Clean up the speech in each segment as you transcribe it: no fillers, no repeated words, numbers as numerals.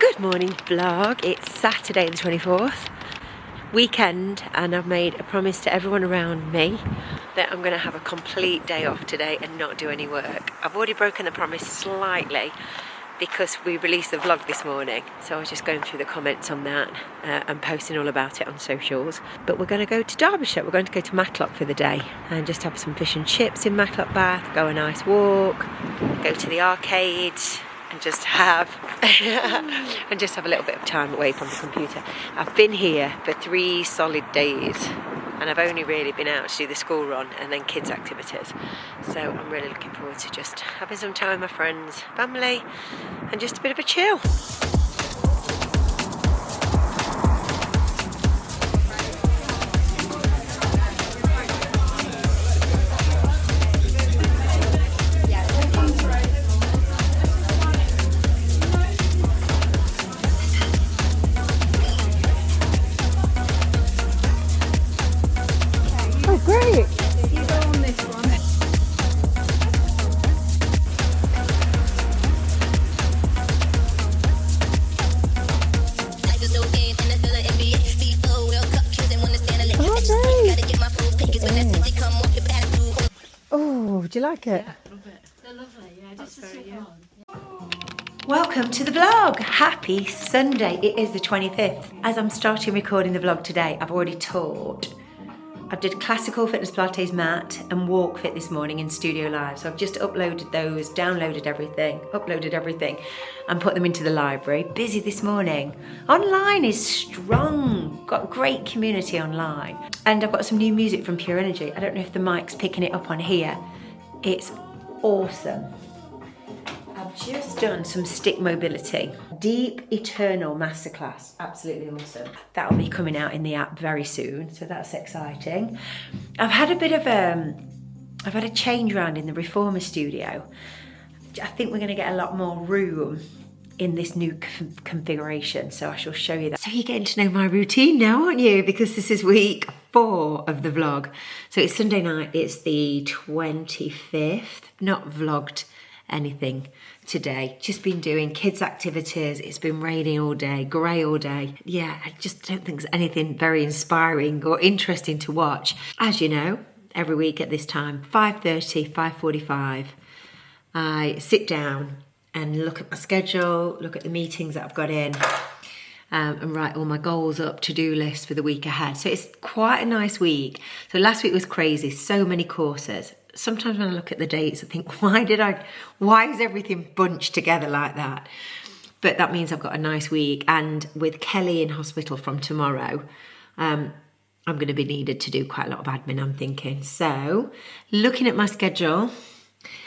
Good morning vlog. It's Saturday the 24th, weekend, and I've made a promise to everyone around me that I'm going to have a complete day off today and not do any work. I've already broken the promise slightly because we released the vlog this morning, so I was just going through the comments on that and posting all about it on socials. But we're going to go to Derbyshire. We're going to go to Matlock for the day and just have some fish and chips in Matlock Bath, go a nice walk, go to the arcades, and just have a little bit of time away from the computer. I've been here for 3 solid days and I've only really been out to do the school run and then kids activities, so I'm really looking forward to just having some time with my friends, family, and just a bit of a chill. Great. You go on this one. Oh, do you like it? Yeah, love it. They're lovely, yeah, just to sit on. Welcome to the vlog. Happy Sunday. It is the 25th. As I'm starting recording the vlog today, I've already taught. I did classical fitness Pilates mat and walk fit this morning in Studio Live. So I've just uploaded those, downloaded everything, uploaded everything and put them into the library. Busy this morning. Online is strong. Got great community online. And I've got some new music from Pure Energy. I don't know if the mic's picking it up on here. It's awesome. I've just done some stick mobility. Deep Eternal Masterclass, absolutely awesome. That'll be coming out in the app very soon, so that's exciting. I've had a bit of I've had a change around in the Reformer studio. I think we're gonna get a lot more room in this new configuration, so I shall show you that. So you're getting to know my routine now, aren't you? Because this is week 4 of the vlog. So it's Sunday night, it's the 25th, not vlogged anything today, just been doing kids activities. It's been raining all day, grey all day. Yeah, I just don't think there's anything very inspiring or interesting to watch. As you know, every week at this time, 5:30, 5:45, I sit down and look at my schedule, look at the meetings that I've got in, and write all my goals up, to-do lists for the week ahead. So it's quite a nice week. So last week was crazy, so many courses. Sometimes when I look at the dates, I think, why is everything bunched together like that? But that means I've got a nice week. And with Kelly in hospital from tomorrow, I'm going to be needed to do quite a lot of admin, I'm thinking. So looking at my schedule,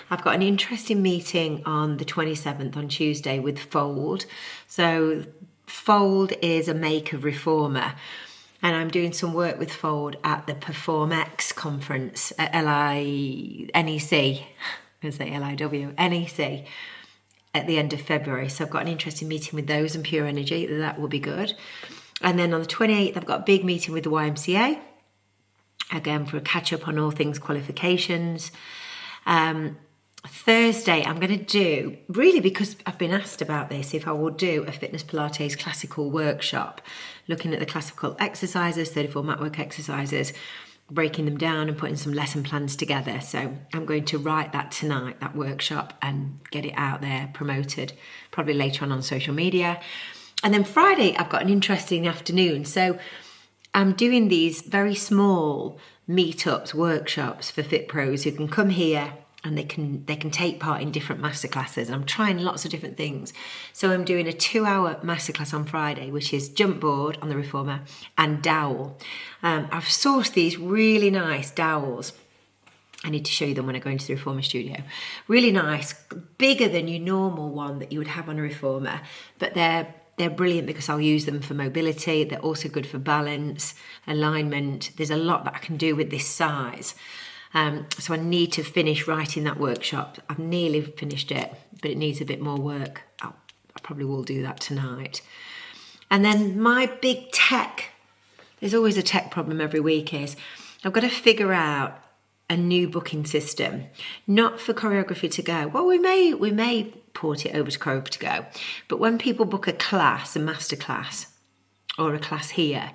I've got an interesting meeting on the 27th on Tuesday with Fold. So Fold is a make of Reformer. And I'm doing some work with Fold at the PerformX conference at NEC, I'm going to say LIW, NEC at the end of February. So I've got an interesting meeting with those and Pure Energy, that will be good. And then on the 28th, I've got a big meeting with the YMCA, again for a catch up on all things qualifications. Thursday, I'm going to do, really because I've been asked about this, if I will do a Fitness Pilates classical workshop, looking at the classical exercises, 34 mat work exercises, breaking them down and putting some lesson plans together. So I'm going to write that tonight, that workshop, and get it out there, promoted, probably later on social media. And then Friday, I've got an interesting afternoon. So I'm doing these very small meetups, workshops for Fit Pros who can come here and they can take part in different masterclasses. And I'm trying lots of different things. So I'm doing a 2-hour masterclass on Friday, which is jump board on the Reformer and dowel. I've sourced these really nice dowels. I need to show you them when I go into the Reformer studio. Really nice, bigger than your normal one that you would have on a Reformer, but they're brilliant because I'll use them for mobility. They're also good for balance, alignment. There's a lot that I can do with this size. So I need to finish writing that workshop. I've nearly finished it, but it needs a bit more work. I probably will do that tonight. And then my big tech, there's always a tech problem every week, is I've got to figure out a new booking system, not for choreography to go. Well, we may port it over to Choreography to Go. But when people book a class, a master class, or a class here,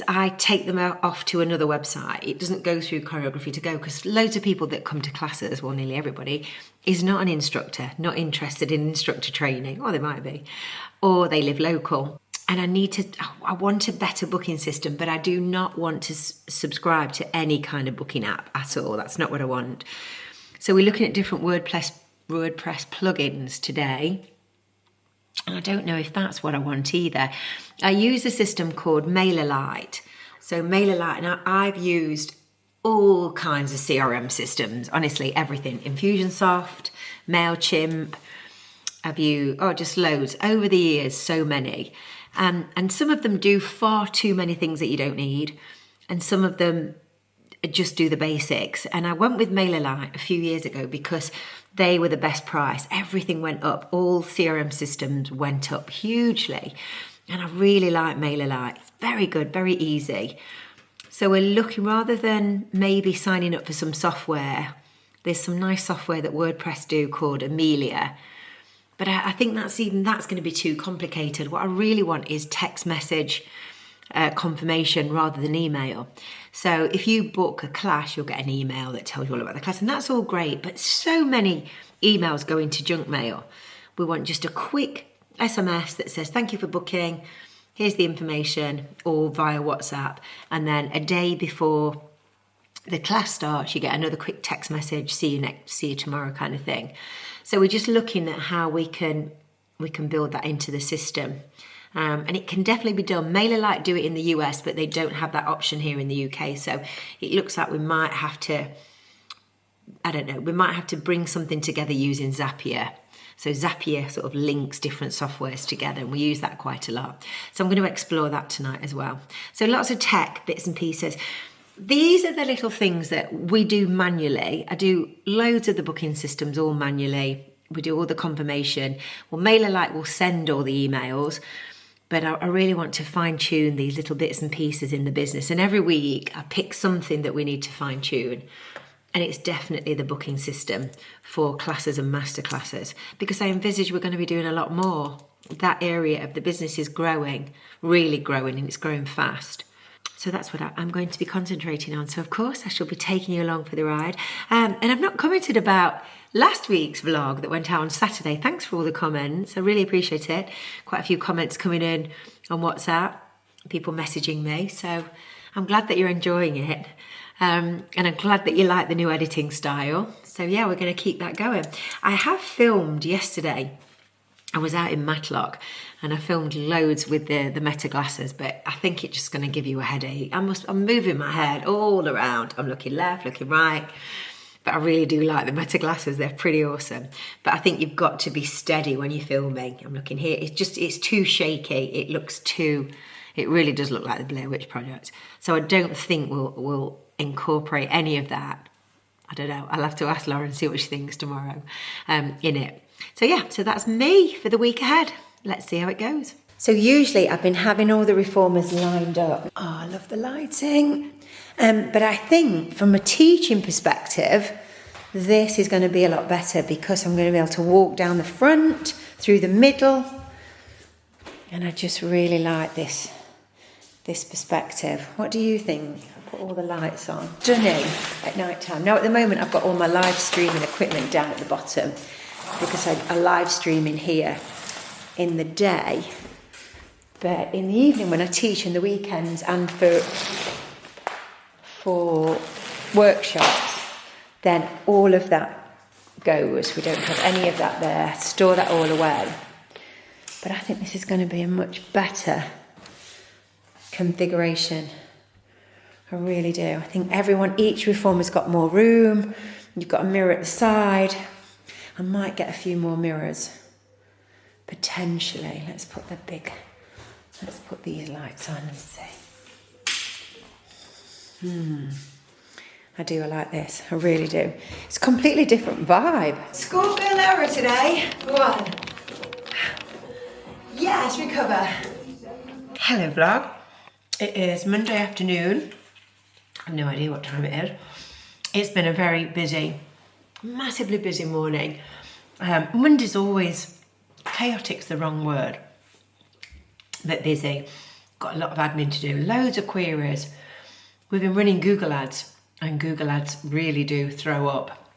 I take them off to another website. It doesn't go through Choreography to Go because loads of people that come to classes, well, nearly everybody, is not an instructor, not interested in instructor training, or they might be, or they live local. And I want a better booking system, but I do not want to subscribe to any kind of booking app at all. That's not what I want. So we're looking at different WordPress plugins today. And I don't know if that's what I want either. I use a system called MailerLite. So MailerLite, and I've used all kinds of CRM systems, honestly, everything. Infusionsoft, MailChimp, just loads. Over the years, so many. And some of them do far too many things that you don't need. And some of them just do the basics. And I went with MailerLite a few years ago because they were the best price. Everything went up. All CRM systems went up hugely. And I really like MailerLite. It's very good, very easy. So we're looking, rather than maybe signing up for some software, there's some nice software that WordPress do called Amelia. But I think that's going to be too complicated. What I really want is text message confirmation rather than email. So if you book a class, you'll get an email that tells you all about the class, and that's all great, but so many emails go into junk mail. We want just a quick SMS that says, thank you for booking, here's the information, or via WhatsApp, and then a day before the class starts, you get another quick text message, see you tomorrow kind of thing. So we're just looking at how we can build that into the system. And it can definitely be done. MailerLite do it in the US, but they don't have that option here in the UK. So it looks like we might have to, we might have to bring something together using Zapier. So Zapier sort of links different softwares together, and we use that quite a lot. So I'm going to explore that tonight as well. So lots of tech bits and pieces. These are the little things that we do manually. I do loads of the booking systems all manually. We do all the confirmation. Well, MailerLite will send all the emails, but I really want to fine tune these little bits and pieces in the business. And every week I pick something that we need to fine tune. And it's definitely the booking system for classes and master classes, because I envisage we're going to be doing a lot more. That area of the business is growing, really growing, and it's growing fast. So that's what I'm going to be concentrating on. So of course I shall be taking you along for the ride. And I've not commented about last week's vlog that went out on Saturday. Thanks for all the comments. I really appreciate it. Quite a few comments coming in on WhatsApp, people messaging me. So I'm glad that you're enjoying it. And I'm glad that you like the new editing style. So yeah, we're going to keep that going. I have filmed yesterday. I was out in Matlock and I filmed loads with the Meta glasses, but I think it's just going to give you a headache. I'm moving my head all around. I'm looking left, looking right. But I really do like the Meta glasses. They're pretty awesome. But I think you've got to be steady when you're filming. I'm looking here. It's too shaky. It really does look like the Blair Witch Project. So I don't think we'll incorporate any of that. I don't know. I'll have to ask Lauren and see what she thinks tomorrow in it. So yeah, so that's me for the week ahead. Let's see how it goes. So usually I've been having all the reformers lined up. Oh, I love the lighting. But I think from a teaching perspective, this is going to be a lot better because I'm going to be able to walk down the front, through the middle. And I just really like this perspective. What do you think? I put all the lights on. Stunning at night time. Now at the moment I've got all my live streaming equipment down at the bottom because I live stream in here in the day. But in the evening when I teach in the weekends and for workshops, then all of that goes. We don't have any of that there. Store that all away. But I think this is going to be a much better configuration. I really do. I think each reformer's got more room. You've got a mirror at the side. I might get a few more mirrors. Potentially. Let's put these lights on and see. I do like this. I really do. It's a completely different vibe. Schoolgirl error today. Go on. Yes, recover. Hello vlog. It is Monday afternoon. I have no idea what time it is. It's been a very busy, massively busy morning. Monday's always, chaotic's the wrong word, but busy. Got a lot of admin to do, loads of queries. We've been running Google Ads, and Google Ads really do throw up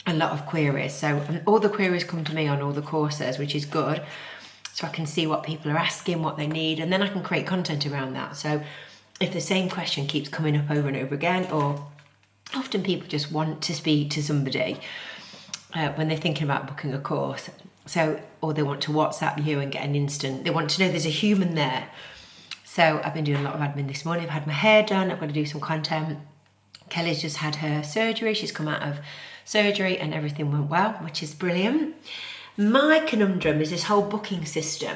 a lot of queries. So all the queries come to me on all the courses, which is good. So I can see what people are asking, what they need, and then I can create content around that. So if the same question keeps coming up over and over again, or often people just want to speak to somebody when they're thinking about booking a course. So, or they want to WhatsApp you and get an instant, they want to know there's a human there. So I've been doing a lot of admin this morning. I've had my hair done, I've got to do some content. Kelly's just had her surgery. She's come out of surgery and everything went well, which is brilliant. My conundrum is this whole booking system.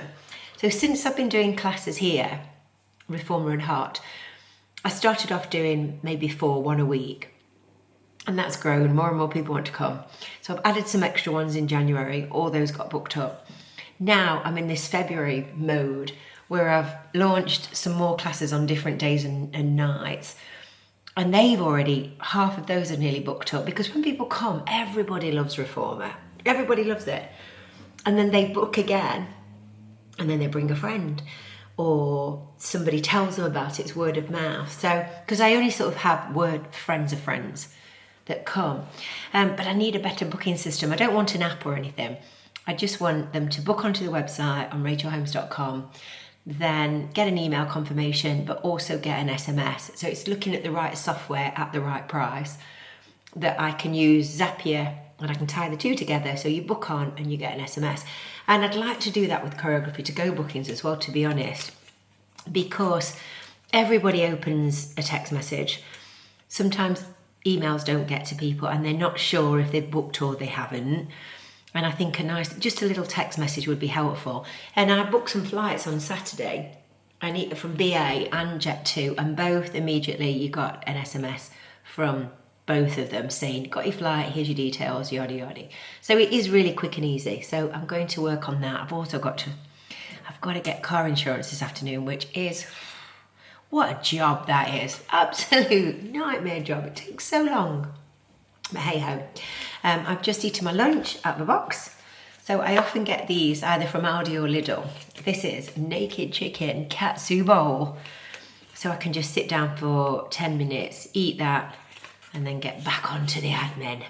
So since I've been doing classes here, Reformer and Heart, I started off doing maybe 4, 1 a week. And that's grown, more and more people want to come. So I've added some extra ones in January, all those got booked up. Now I'm in this February mode where I've launched some more classes on different days and nights. And they've already, half of those are nearly booked up, because when people come, everybody loves Reformer. Everybody loves it. And then they book again, and then they bring a friend, or somebody tells them about it, it's word of mouth. So, because I only sort of have friends of friends that come, but I need a better booking system. I don't want an app or anything. I just want them to book onto the website on rachelholmes.com, then get an email confirmation, but also get an SMS. So it's looking at the right software at the right price, that I can use Zapier and I can tie the two together. So you book on and you get an SMS. And I'd like to do that with choreography to go bookings as well, to be honest, because everybody opens a text message. Sometimes emails don't get to people and they're not sure if they've booked or they haven't. And I think just a little text message would be helpful. And I booked some flights on Saturday, from BA and Jet2, and both immediately you got an SMS from both of them saying, got your flight, here's your details, yada yada. So it is really quick and easy. So I'm going to work on that. I've got to get car insurance this afternoon, which is, what a job that is. Absolute nightmare job. It takes so long. But hey ho. I've just eaten my lunch out of a box. So I often get these either from Aldi or Lidl. This is naked chicken katsu bowl. So I can just sit down for 10 minutes, eat that, and then get back onto the admin.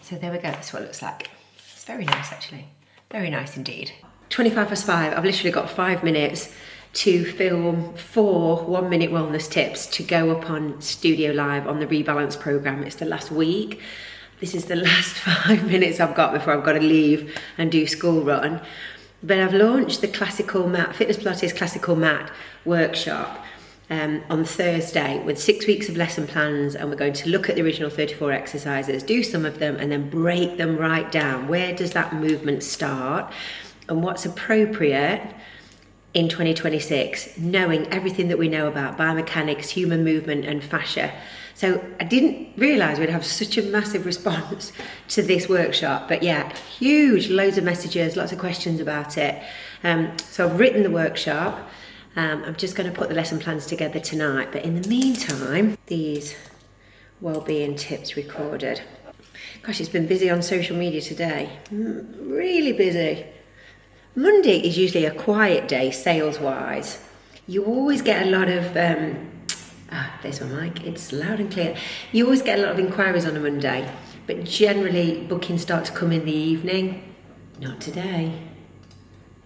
So there we go, that's what it looks like. It's very nice actually. Very nice indeed. 5:25. I've literally got 5 minutes to film 4 1-minute wellness tips to go up on Studio Live on the Rebalance programme. It's the last week. This is the last 5 minutes I've got before I've got to leave and do school run. But I've launched the classical mat, Fitness Pilates classical mat workshop on Thursday with 6 weeks of lesson plans, and we're going to look at the original 34 exercises, do some of them and then break them right down. Where does that movement start and what's appropriate in 2026, knowing everything that we know about biomechanics, human movement and fascia. So I didn't realise we'd have such a massive response to this workshop, but yeah, huge, loads of messages, lots of questions about it. So I've written the workshop. I'm just going to put the lesson plans together tonight, but in the meantime, these wellbeing tips recorded. Gosh, it's been busy on social media today, really busy. Monday is usually a quiet day sales-wise. You always get a lot of, there's my mic, it's loud and clear. You always get a lot of inquiries on a Monday, but generally bookings start to come in the evening. Not today.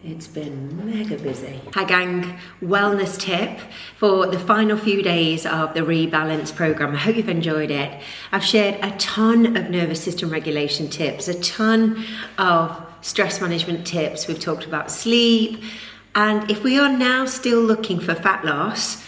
It's been mega busy. Hi gang, wellness tip for the final few days of the Rebalance programme. I hope you've enjoyed it. I've shared a ton of nervous system regulation tips, a ton of stress management tips. We've talked about sleep. And if we are now still looking for fat loss,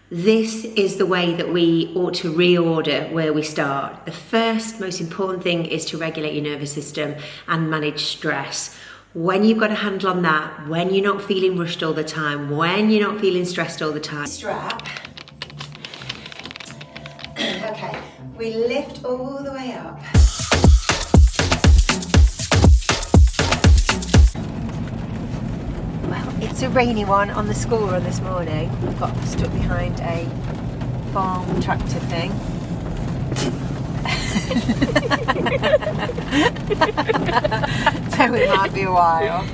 this is the way that we ought to reorder where we start. The first most important thing is to regulate your nervous system and manage stress. When you've got a handle on that, when you're not feeling rushed all the time, when you're not feeling stressed all the time. Strap. Okay, we lift all the way up. Well, it's a rainy one on the school run this morning. I got stuck behind a farm tractor thing. So it might be a while.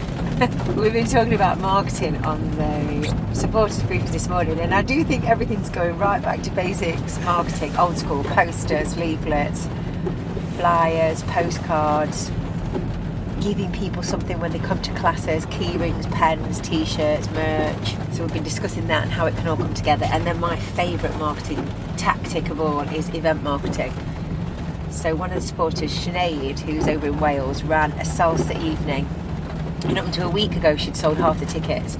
We've been talking about marketing on the supporters briefings this morning, and I do think everything's going right back to basics marketing, old school posters, leaflets, flyers, postcards, giving people something when they come to classes, key rings, pens, t-shirts, merch. So we've been discussing that and how it can all come together. And then my favourite marketing tactic of all is event marketing. So one of the supporters, Sinead, who's over in Wales, ran a salsa evening. And up until a week ago, she'd sold half the tickets.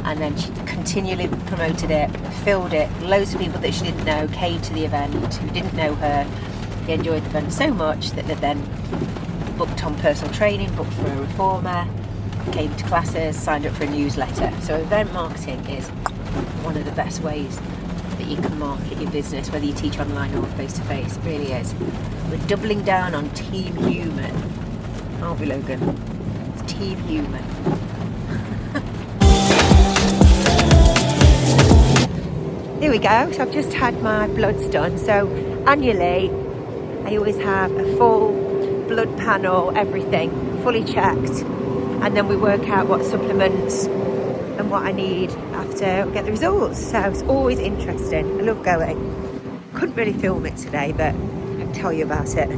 And then she continually promoted it, filled it. Loads of people that she didn't know came to the event, who didn't know her. They enjoyed the event so much that they then booked on personal training, booked for a reformer, came to classes, signed up for a newsletter. So event marketing is one of the best ways that you can market your business, whether you teach online or face-to-face. It really is. We're doubling down on Team Human. Aren't we, Logan? It's Team Human. Here we go. So I've just had my bloods done. So annually, I always have a full blood panel, everything, fully checked. And then we work out what supplements and what I need after we get the results. So it's always interesting. I love going. Couldn't really film it today, but I can tell you about it.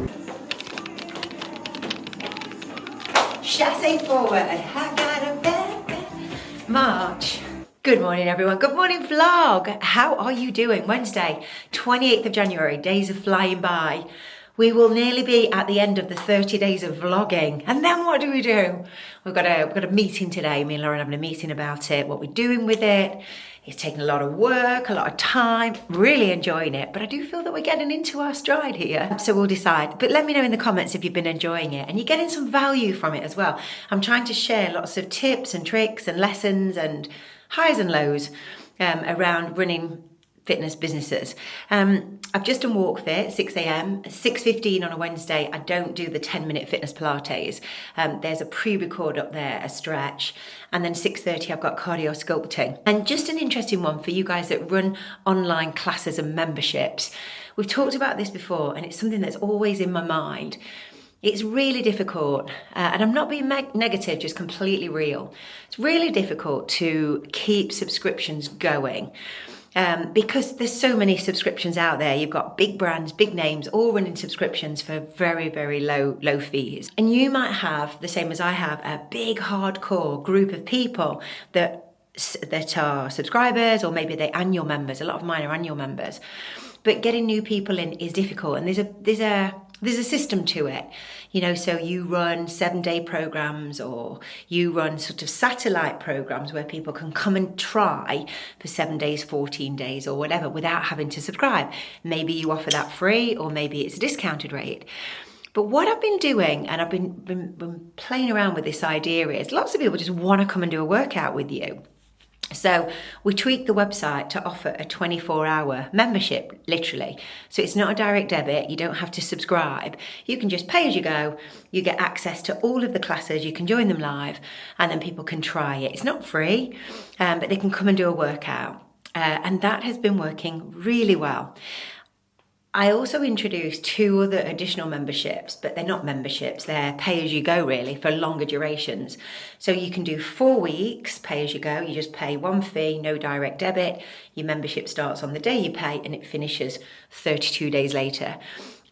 Chassé forward. I got a bad march. Good morning, everyone. Good morning, vlog. How are you doing? Wednesday, 28th of January. Days are flying by. We will nearly be at the end of the 30 days of vlogging. And then what do? We've got a meeting today. Me and Lauren are having a meeting about it, what we're doing with it. It's taking a lot of work, a lot of time, really enjoying it. But I do feel that we're getting into our stride here. So we'll decide. But let me know in the comments if you've been enjoying it and you're getting some value from it as well. I'm trying to share lots of tips and tricks and lessons and highs and lows around running fitness businesses. I've just done Walk Fit, 6 a.m, 6:15 on a Wednesday. I don't do the 10-minute fitness Pilates. There's a pre-record up there, a stretch. And then 6:30, I've got cardio sculpting. And just an interesting one for you guys that run online classes and memberships. We've talked about this before, and it's something that's always in my mind. It's really difficult, and I'm not being negative, just completely real. It's really difficult to keep subscriptions going. Because there's so many subscriptions out there. You've got big brands, big names, all running subscriptions for very, very low fees. And you might have, the same as I have, a big hardcore group of people that are subscribers, or maybe they're annual members. A lot of mine are annual members. But getting new people in is difficult, and there's a system to it. You know, so you run 7-day programs, or you run sort of satellite programs where people can come and try for 7 days, 14 days, or whatever, without having to subscribe. Maybe you offer that free, or maybe it's a discounted rate. But what I've been doing, and I've been playing around with this idea, is lots of people just want to come and do a workout with you. So we tweaked the website to offer a 24-hour membership, literally. So it's not a direct debit. You don't have to subscribe. You can just pay as you go. You get access to all of the classes. You can join them live, and then people can try it. It's not free, but they can come and do a workout. And that has been working really well. I also introduced 2 other additional memberships, but they're not memberships, they're pay-as-you-go really, for longer durations. So you can do 4 weeks, pay-as-you-go, you just pay 1 fee, no direct debit. Your membership starts on the day you pay and it finishes 32 days later.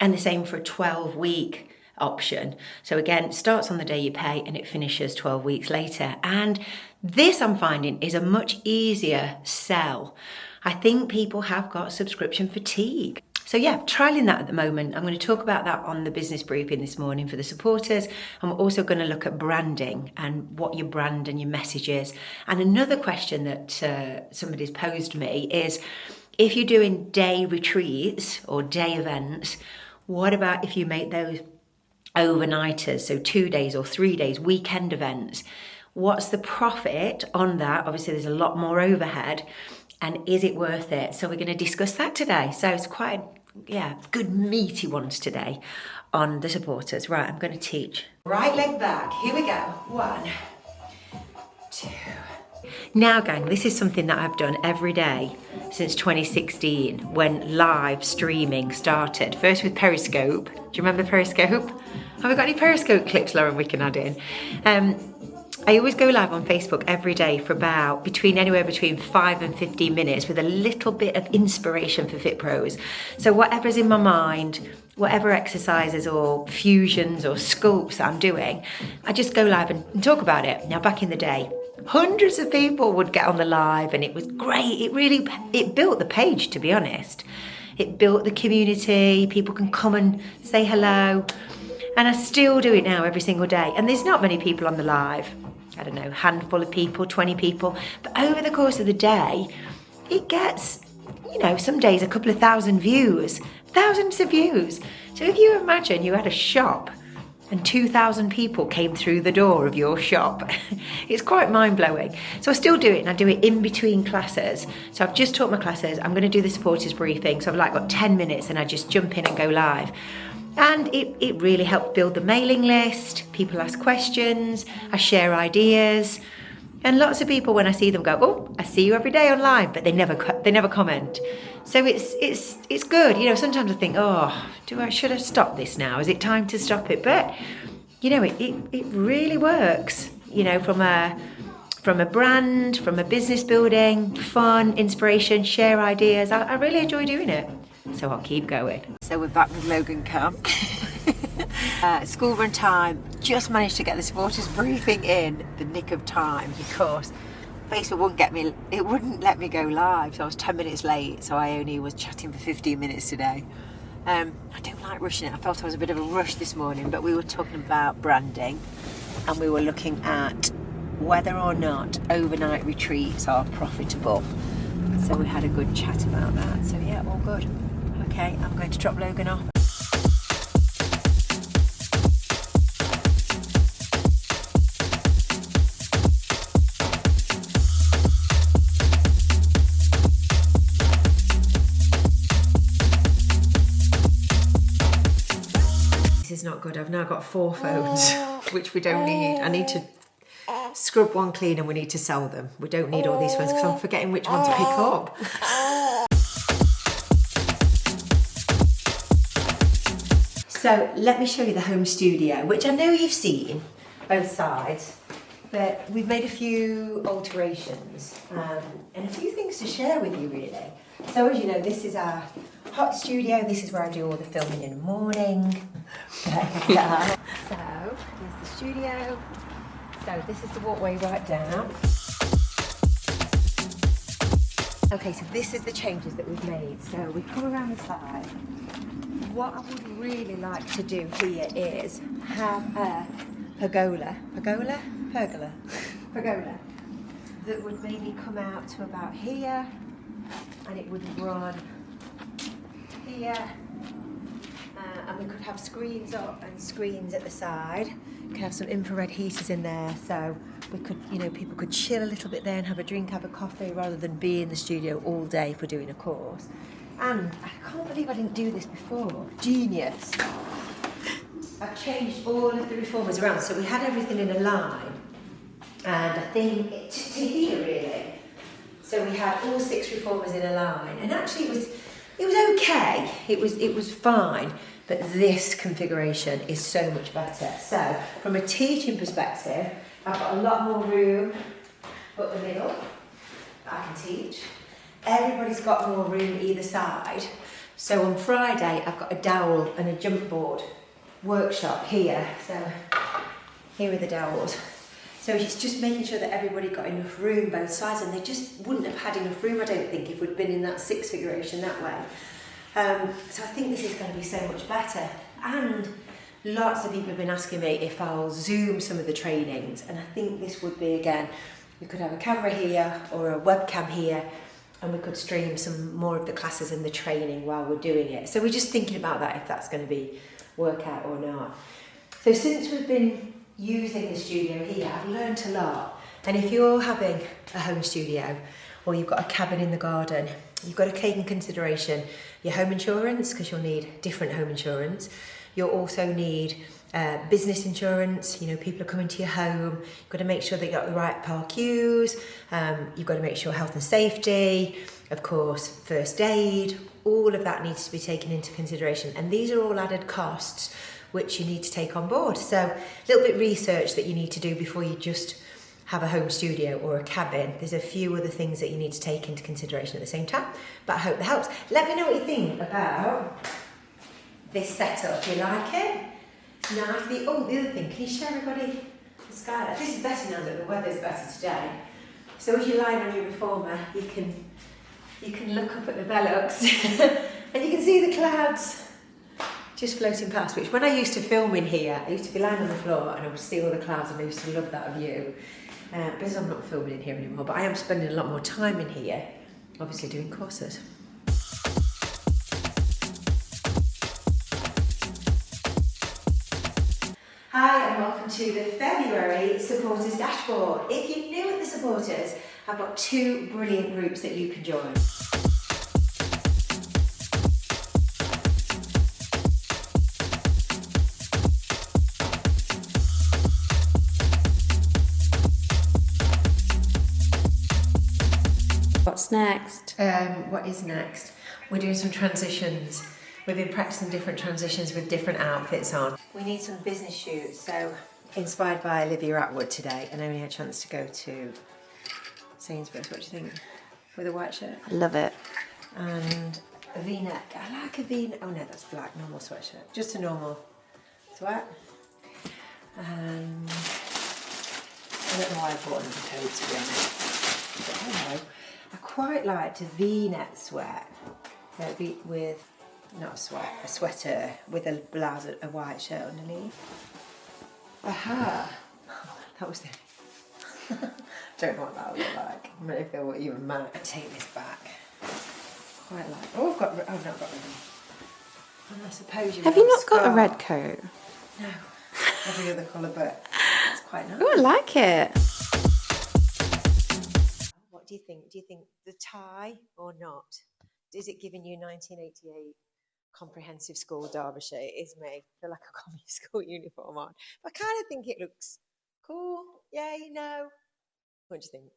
And the same for a 12-week option. So again, it starts on the day you pay and it finishes 12 weeks later. And this, I'm finding, is a much easier sell. I think people have got subscription fatigue. So yeah, trialing that at the moment. I'm going to talk about that on the business briefing this morning for the supporters. And we're also going to look at branding and what your brand and your message is. And another question that somebody's posed me is, if you're doing day retreats or day events, what about if you make those overnighters, so 2 days or 3 days, weekend events? What's the profit on that? Obviously, there's a lot more overhead. And is it worth it? So we're going to discuss that today. So it's quite, good meaty ones today on the supporters. Right, I'm going to teach. Right leg back. Here we go. 1, 2. Now gang, this is something that I've done every day since 2016 when live streaming started. First with Periscope. Do you remember Periscope? Have we got any Periscope clips, Lauren, we can add in? I always go live on Facebook every day for about anywhere between 5 and 15 minutes with a little bit of inspiration for Fit Pros. So whatever's in my mind, whatever exercises or fusions or sculpts that I'm doing, I just go live and talk about it. Now back in the day, hundreds of people would get on the live and it was great. It built the page, to be honest. It built the community. People can come and say hello. And I still do it now every single day. And there's not many people on the live. I don't know, handful of people, 20 people. But over the course of the day, it gets, some days a couple of thousand views, thousands of views. So if you imagine you had a shop and 2,000 people came through the door of your shop, it's quite mind-blowing. So I still do it, and I do it in between classes. So I've just taught my classes. I'm going to do the supporters briefing. So I've got 10 minutes and I just jump in and go live. And it really helped build the mailing list. People ask questions, I share ideas. And lots of people, when I see them, go, "Oh, I see you every day online," but they never comment. So it's good. Sometimes I think, should I stop this now? Is it time to stop it? But it really works. From a brand, from a business building, fun, inspiration, share ideas. I really enjoy doing it. So I'll keep going. So we're back with Logan Camp. School run time. Just managed to get the supporters briefing in the nick of time because Facebook wouldn't let me go live. So I was 10 minutes late. So I only was chatting for 15 minutes today. I don't like rushing it. I felt I was a bit of a rush this morning, but we were talking about branding and we were looking at whether or not overnight retreats are profitable. So we had a good chat about that. So yeah, all good. Okay, I'm going to drop Logan off. This is not good. I've now got 4 phones, which we don't need. I need to scrub one clean and we need to sell them. We don't need all these phones because I'm forgetting which one to pick up. So let me show you the home studio, which I know you've seen, both sides, but we've made a few alterations and a few things to share with you really. So as you know, this is our hot studio. This is where I do all the filming in the morning. So here's the studio. So this is the walkway right down. Okay, so this is the changes that we've made. So we come around the side. What I would really like to do here is have a pergola that would maybe come out to about here, and it would run here, and we could have screens up and screens at the side. We could have some infrared heaters in there, so we could, people could chill a little bit there and have a drink, have a coffee, rather than be in the studio all day for doing a course. And I can't believe I didn't do this before. Genius. I've changed all of the reformers around, so we had everything in a line, and I think to here really. So we had all 6 reformers in a line, and actually it was okay. It was fine, but this configuration is so much better. So from a teaching perspective, I've got a lot more room up the middle that I can teach. Everybody's got more room either side. So on Friday, I've got a dowel and a jump board workshop here. So here are the dowels. So it's just making sure that everybody got enough room both sides, and they just wouldn't have had enough room, I don't think, if we'd been in that 6 configuration that way. So I think this is going to be so much better. And lots of people have been asking me if I'll Zoom some of the trainings, and I think this would be, again, we could have a camera here or a webcam here, and we could stream some more of the classes and the training while we're doing it. So we're just thinking about that, if that's going to work out or not. So since we've been using the studio here, I've learned a lot. And if you're having a home studio or you've got a cabin in the garden, you've got to take in consideration your home insurance, because you'll need different home insurance. You'll also need business insurance, you know, people are coming to your home. You've got to make sure that you've got the right PARQs. You've got to make sure health and safety, of course, first aid, all of that needs to be taken into consideration. And these are all added costs which you need to take on board. So a little bit of research that you need to do before you just have a home studio or a cabin. There's a few other things that you need to take into consideration at the same time, but I hope that helps. Let me know what you think about this setup. Do you like it? It's nice. The other thing, can you show everybody the skylight? This is better now that the weather's better today. So as you're lying on your reformer, you can look up at the Velux and you can see the clouds just floating past, which when I used to film in here, I used to be lying on the floor and I would see all the clouds and I used to love that view. Because I'm not filming in here anymore, but I am spending a lot more time in here, obviously doing courses. Hi and welcome to the February Supporters Dashboard. If you're new at the Supporters, I've got 2 brilliant groups that you can join. What's next? What is next? We're doing some transitions. We've been practicing different transitions with different outfits on. We need some business shoots, so inspired by Olivia Atwood today, and I only had a chance to go to Sainsbury's. What do you think? With a white shirt? I love it. And a V-neck. I like a V-neck. Oh no, that's black, normal sweatshirt. Just a normal sweat. I don't know why I bought another coat, to be honest. But hello. I quite liked a V-neck sweat with, not a sweat, a sweater with a blouse, a white shirt underneath. Aha! That was the... Don't know what that would look like. I don't know if I will even manage to take this back. Quite like... Oh, I've not got ribbon. And I suppose Have you not got a red coat? No. Every other colour, but it's quite nice. Oh, I like it. What do you think? Do you think the tie or not? Is it giving you 1988 comprehensive school Derbyshire? It is me. I feel like I've got my school uniform on. But I kind of think it looks cool. Yay, no. What do you think?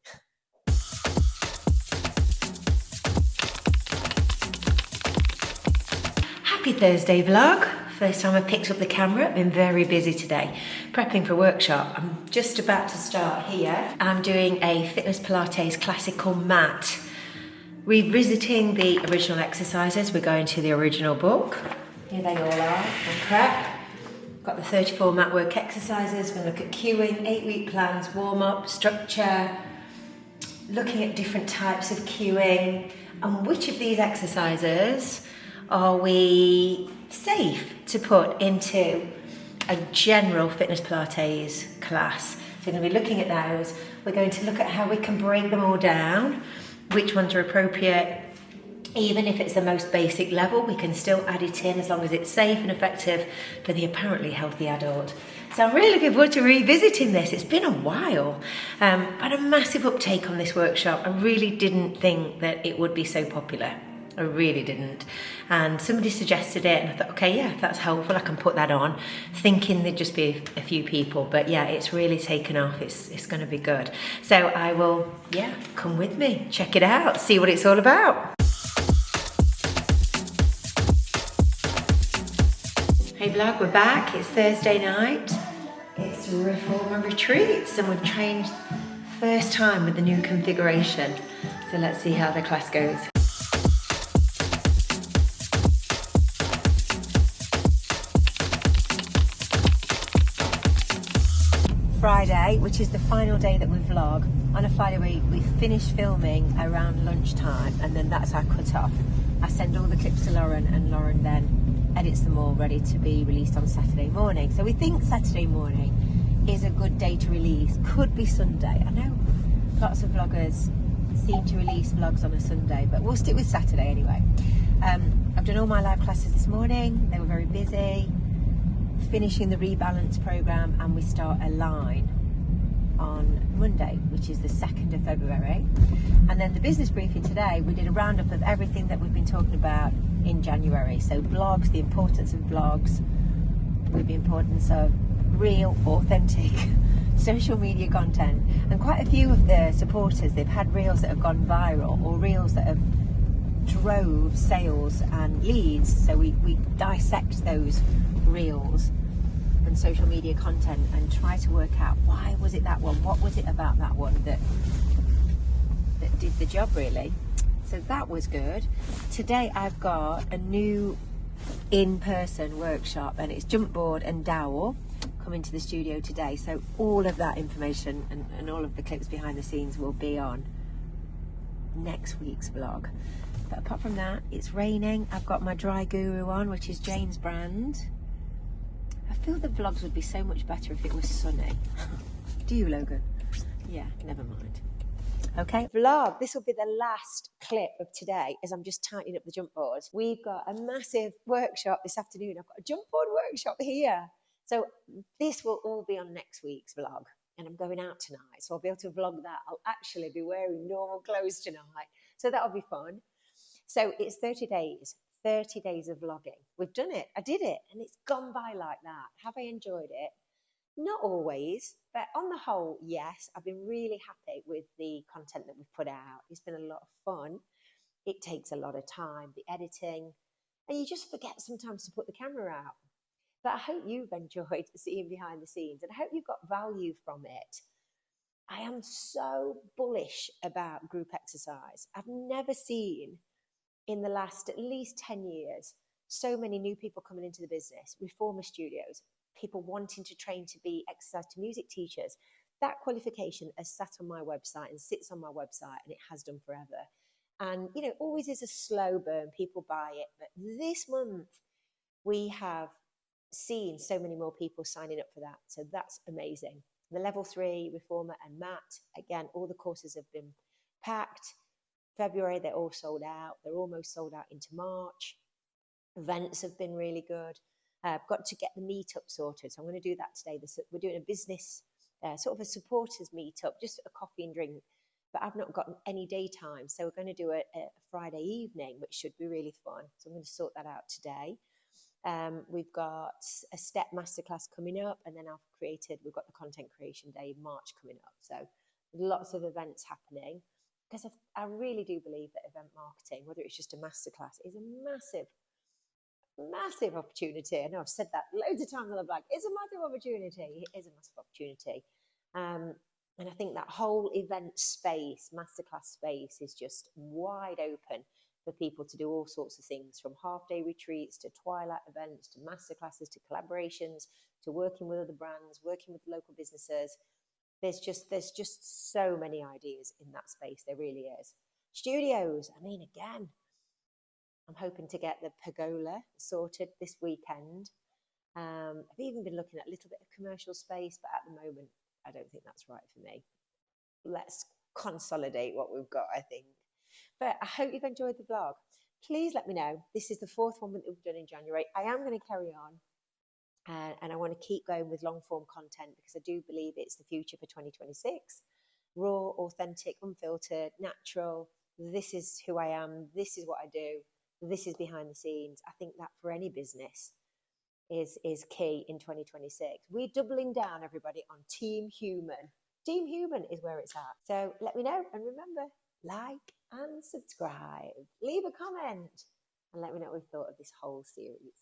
Happy Thursday vlog. First time I've picked up the camera. I've been very busy today, prepping for a workshop. I'm just about to start here. I'm doing a fitness Pilates classical mat, revisiting the original exercises. We're going to the original book. Here they all are on prep. Got the 34 mat work exercises. We're going to look at cueing, 8-week plans, warm up, structure, looking at different types of cueing, and which of these exercises are we safe to put into a general fitness Pilates class. So we're going to be looking at those. We're going to look at how we can break them all down, which ones are appropriate. Even if it's the most basic level, we can still add it in as long as it's safe and effective for the apparently healthy adult. So I'm really looking forward to revisiting this. It's been a while. I had a massive uptake on this workshop. I really didn't think that it would be so popular. I really didn't. And somebody suggested it and I thought, okay, yeah, if that's helpful, I can put that on, thinking there'd just be a few people. But yeah, it's really taken off. It's going to be good. So I will, yeah, come with me, check it out, see what it's all about. Hey vlog, we're back. It's Thursday night. It's Reformer Retreats and we've trained first time with the new configuration. So let's see how the class goes. Friday, which is the final day that we vlog. On a Friday we finish filming around lunchtime and then that's our cut-off. I send all the clips to Lauren and Lauren then edits them all ready to be released on Saturday morning. So we think Saturday morning is a good day to release. Could be Sunday. I know lots of vloggers seem to release vlogs on a Sunday, but we'll stick with Saturday anyway. I've done all my live classes this morning. They were very busy. Finishing the rebalance program and we start a line on Monday, which is the 2nd of February. And then the business briefing today, we did a roundup of everything that we've been talking about in January. So blogs, the importance of blogs, with the importance of real, authentic social media content. And quite a few of the supporters, they've had reels that have gone viral or reels that have drove sales and leads. So we dissect those reels and social media content and try to work out, why was it that one? What was it about that one that did the job, really? So that was good. Today I've got a new in-person workshop, and it's jump board and dowel coming to the studio today. So all of that information and all of the clips behind the scenes will be on next week's vlog. But apart from that, it's raining. I've got my Dry Guru on, which is Jane's brand. I feel the vlogs would be so much better if it was sunny. Do you, Logan? Yeah, never mind. Okay, vlog. This will be the last clip of today as I'm just tightening up the jump boards. We've got a massive workshop this afternoon. I've got a jump board workshop here. So this will all be on next week's vlog. And I'm going out tonight, so I'll be able to vlog that. I'll actually be wearing normal clothes tonight. So that'll be fun. So it's 30 days of vlogging. We've done it. I did it. And it's gone by like that. Have I enjoyed it? Not always, but on the whole, yes. I've been really happy with the content that we've put out. It's been a lot of fun. It takes a lot of time, the editing, and you just forget sometimes to put the camera out. But I hope you've enjoyed seeing behind the scenes, and I hope you've got value from it. I am so bullish about group exercise. I've never seen in the last at least 10 years so many new people coming into the business, reformer studios, people wanting to train to be exercise to music teachers. That qualification has sat on my website and sits on my website, and it has done forever. And, you know, always is a slow burn. People buy it. But this month, we have seen so many more people signing up for that. So that's amazing. The level 3, reformer and mat, again, all the courses have been packed. February, they're all sold out. They're almost sold out into March. Events have been really good. I've got to get the meetup sorted, so I'm going to do that today. We're doing a business, sort of a supporters meetup, just a coffee and drink, but I've not got any daytime, so we're going to do a Friday evening, which should be really fun. So I'm going to sort that out today. We've got a step masterclass coming up, and then we've got the content creation day in March coming up. So lots of events happening, because I really do believe that event marketing, whether it's just a masterclass, is a massive opportunity. I know I've said that loads of times, and I'm like, it's a massive opportunity. It is a massive opportunity. And I think that whole event space, masterclass space, is just wide open for people to do all sorts of things, from half-day retreats to twilight events to masterclasses to collaborations to working with other brands, working with local businesses. There's just so many ideas in that space. There really is. Studios, I mean, again, I'm hoping to get the pergola sorted this weekend. I've even been looking at a little bit of commercial space, but at the moment, I don't think that's right for me. Let's consolidate what we've got, I think. But I hope you've enjoyed the vlog. Please let me know. This is the 4th one that we've done in January. I am going to carry on, and I want to keep going with long form content, because I do believe it's the future for 2026. Raw, authentic, unfiltered, natural. This is who I am. This is what I do. This is behind the scenes. I think that for any business is key in 2026. We're doubling down, everybody, on Team Human. Team Human is where it's at. So let me know, and remember, like and subscribe. Leave a comment and let me know what you thought of this whole series.